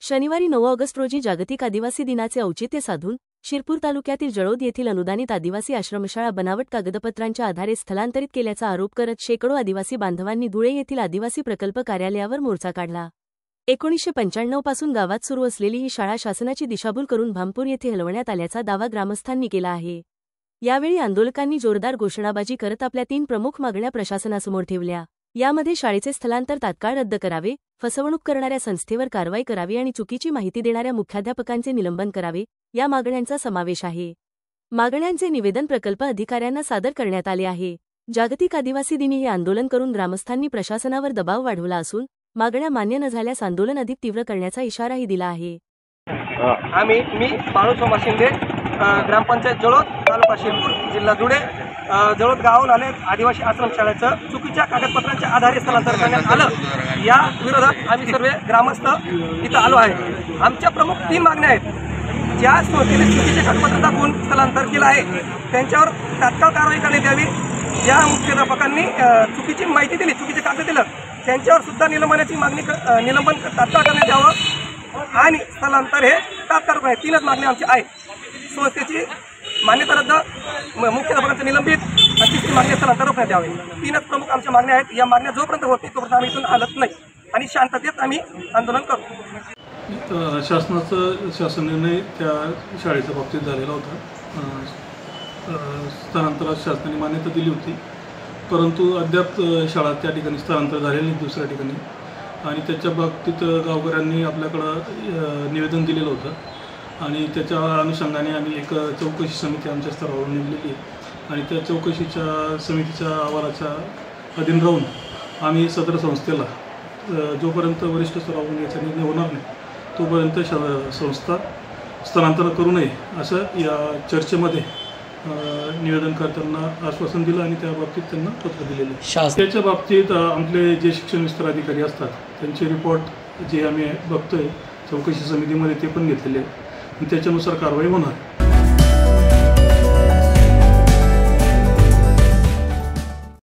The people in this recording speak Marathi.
शनिवारी 9 ऑगस्ट रोजी जागतिक आदिवासी दिनाचे औचित्य साधून शिरपूर तालुक्यातील जळोद येथील अनुदानित आदिवासी आश्रमशाळा बनावट कागदपत्रांच्या आधारे स्थलांतरित केल्याचा आरोप करत शेकडो आदिवासी बांधवांनी धुळे येथील आदिवासी प्रकल्प कार्यालयावर मोर्चा काढला। 1995 पासून गावात सुरू असलेली ही शाळा शासनाची दिशाभूल करून भामपूर येथे हलवण्यात आल्याचा दावा ग्रामस्थांनी केला आहे। यावेळी आंदोलकांनी जोरदार घोषणाबाजी करत आपल्या 3 प्रमुख मागण्या प्रशासनासमोर ठेवल्या। यामध्ये शाळेचे स्थलांतर तात्काळ रद्द करावे, फसवणूक करणाऱ्या संस्थेवर कारवाई करावी आणि चुकीची माहिती देणाऱ्या मुख्याध्यापकांचे निलंबन करावे या मागण्यांचा समावेश आहे। मागण्यांचे निवेदन प्रकल्प अधिकाऱ्यांना सादर करण्यात आले आहे। जागतिक आदिवासी दिनी हे आंदोलन करून ग्रामस्थांनी प्रशासनावर दबाव वाढवला असून मागण्या मान्य न झाल्यास आंदोलन अधिक तीव्र करण्याचा इशाराही दिला आहे। मी बाळू सोमा शिंदे, ग्रामपंचायत जळोद, तालुका शिरपूर, जिल्हा धुळे, जळोद गावाहून आले आदिवासी आश्रमशाळेचं चुकीच्या कागदपत्रांच्या आधारे स्थलांतर करण्यात आलं। या विरोधात आम्ही सर्व ग्रामस्थ इथं आलो आहे। आमच्या प्रमुख 3 मागण्या आहेत। ज्या संस्थेने चुकीचे कागदपत्र दाखवून स्थलांतर केलं आहे त्यांच्यावर तात्काळ कारवाई करण्यात यावी। ज्या मुख्याध्यापकांनी चुकीची माहिती दिली, चुकीचे कागद दिलं, त्यांच्यावर सुद्धा निलंबनाची मागणी निलंबन तात्काळ करण्यात यावं आणि स्थलांतर हे तात्काळ करावे। 3च मागण्या आमच्या आहेत। संस्थेची मान्यता रद्द, मुख्याध्यापकांचं निलंबित आणि 3री मागणी स्थलांतर रोखण्यात यावे। 3च प्रमुख आमच्या मागण्या आहेत। या मागण्या जोपर्यंत होत नाही तोपर्यंत आम्ही इथून हलत नाही आणि शांततेत आम्ही आंदोलन करू। शासन निर्णय त्या शाळेच्या बाबतीत झालेला होता। स्थलांतरास शासनाने मान्यता दिली होती, परंतु अद्याप शाळा त्या ठिकाणी स्थलांतर झालेली नाही दुसऱ्या ठिकाणी, आणि त्याच्या बाबतीत गावकऱ्यांनी आपल्याकडं निवेदन दिलेलं होतं आणि त्याच्या अनुषंगाने आम्ही एक चौकशी समिती आमच्या स्तरावर नेमलेली आहे आणि त्या चौकशीच्या समितीच्या अहवालाच्या अधीन राहून आम्ही सदर संस्थेला जोपर्यंत वरिष्ठ स्तरावरून याचा निर्णय होणार नाही तोपर्यंत संस्था स्थलांतर करू नये असं या चर्चेमध्ये निवेदन करताना आश्वासन दिलं आणि त्या बाबतीत त्यांना पत्र दिलेलं आहे। त्याच्या बाबतीत आपले जे शिक्षण विस्तार अधिकारी असतात त्यांचे रिपोर्ट जे आम्ही बघतोय चौकशी समितीमध्ये ते पण घेतलेले आहे आणि त्याच्यानुसार कारवाई होणार।